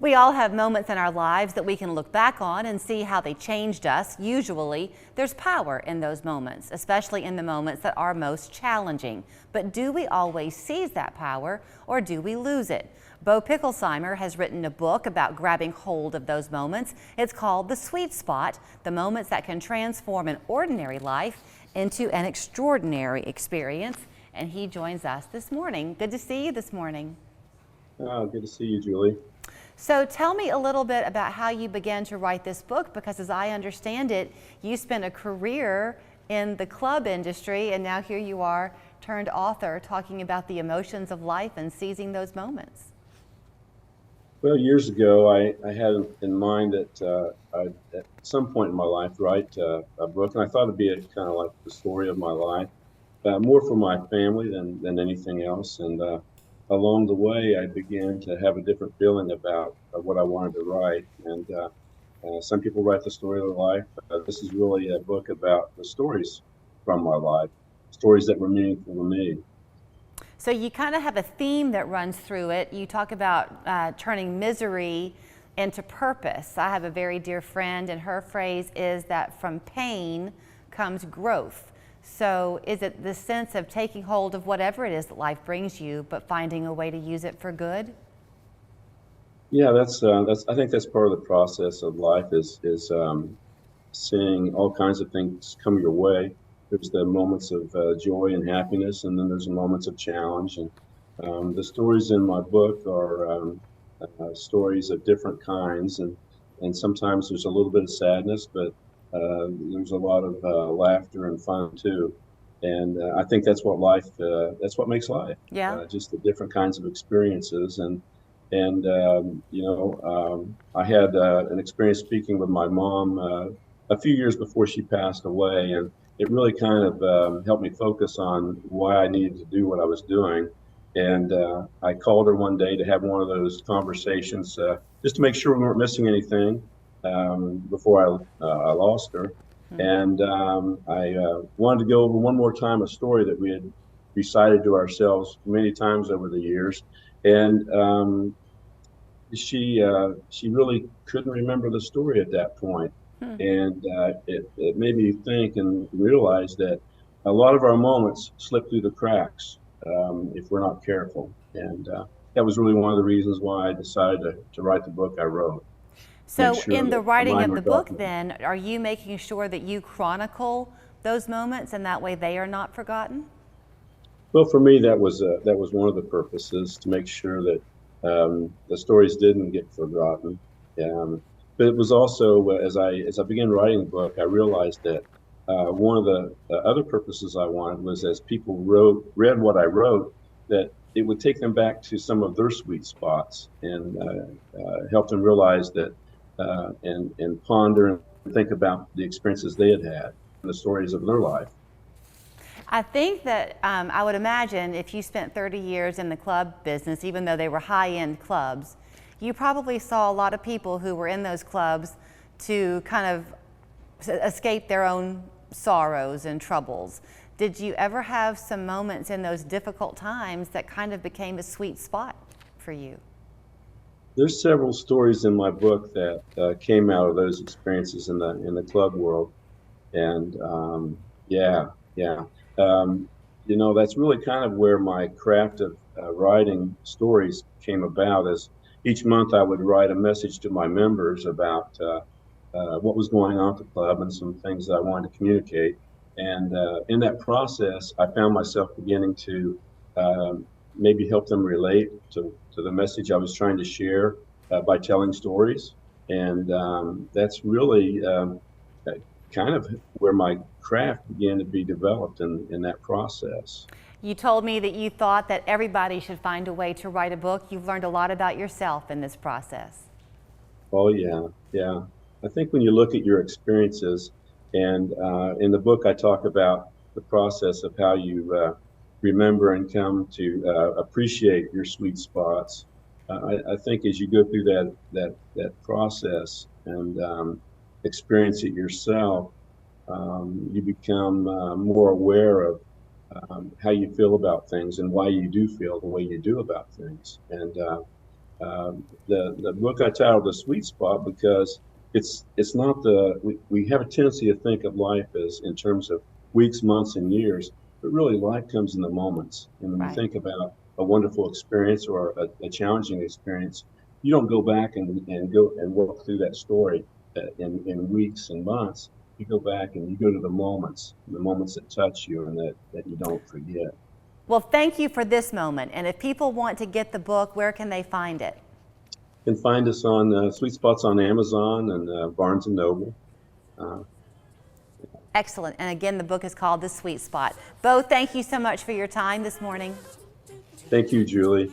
We all have moments in our lives that we can look back on and see how they changed us. Usually, there's power in those moments, especially in the moments that are most challenging. But do we always seize that power, or do we lose it? Bo Picklesimer has written a book about grabbing hold of those moments. It's called The Sweet Spot, the moments that can transform an ordinary life into an extraordinary experience. And he joins us this morning. Good to see you this morning. Oh, good to see you, Julie. So tell me a little bit about how you began to write this book, because as I understand it, you spent a career in the club industry, and now here you are, turned author, talking about the emotions of life and seizing those moments. Well, years ago, I had in mind that I'd at some point in my life write a book, and I thought it'd be kind of like the story of my life, more for my family than anything else. And along the way, I began to have a different feeling about what I wanted to write. And some people write the story of their life. This is really a book about the stories from my life, stories that were meaningful to me. So you kind of have a theme that runs through it. You talk about turning misery into purpose. I have a very dear friend, and her phrase is that from pain comes growth. So is it the sense of taking hold of whatever it is that life brings you, but finding a way to use it for good? Yeah, that's I think that's part of the process of life is seeing all kinds of things come your way. There's the moments of joy and happiness, and then there's the moments of challenge. And the stories in my book are stories of different kinds, and sometimes there's a little bit of sadness, but there's a lot of laughter and fun too. And I think that's what that's what makes life. Yeah. Just the different kinds of experiences. And I had an experience speaking with my mom a few years before she passed away, and it really kind of helped me focus on why I needed to do what I was doing. And I called her one day to have one of those conversations just to make sure we weren't missing anything before I lost her. And I wanted to go over one more time a story that we had recited to ourselves many times over the years. And she really couldn't remember the story at that point. And it made me think and realize that a lot of our moments slip through the cracks if we're not careful. And that was really one of the reasons why I decided to write the book I wrote. So Sure in the that writing mine of were the book documented. then, are you making sure that you chronicle those moments and that way they are not forgotten? Well, for me, that was one of the purposes, to make sure that the stories didn't get forgotten. But it was also as I began writing the book, I realized that one of the other purposes I wanted was, as people read what I wrote, that it would take them back to some of their sweet spots and help them realize that and ponder and think about the experiences they had and the stories of their life. I think that I would imagine if you spent 30 years in the club business, even though they were high-end clubs, you probably saw a lot of people who were in those clubs to kind of escape their own sorrows and troubles. Did you ever have some moments in those difficult times that kind of became a sweet spot for you? There's several stories in my book that came out of those experiences in the club world, and yeah. That's really kind of where my craft of writing stories came about. As each month I would write a message to my members about what was going on at the club and some things that I wanted to communicate. And in that process, I found myself beginning to maybe help them relate to the message I was trying to share by telling stories. And that's really kind of where my craft began to be developed in that process. You told me that you thought that everybody should find a way to write a book. You've learned a lot about yourself in this process. Oh, yeah. I think when you look at your experiences, and in the book I talk about the process of how you remember and come to appreciate your sweet spots. I think as you go through that process and experience it yourself, you become more aware of how you feel about things and why you do feel the way you do about things. And The book I titled "The Sweet Spot" because it's not we have a tendency to think of life as in terms of weeks, months, and years, but really life comes in the moments. And when you Right. think about a wonderful experience or a challenging experience, you don't go back and go and walk through that story in weeks and months. You go back and you go to the moments that touch you and that you don't forget. Well, thank you for this moment. And if people want to get the book, where can they find it? You can find us on Sweet Spots on Amazon and Barnes and Noble. Uh, Excellent. And again, the book is called The Sweet Spot. Bo, thank you so much for your time this morning. Thank you, Julie.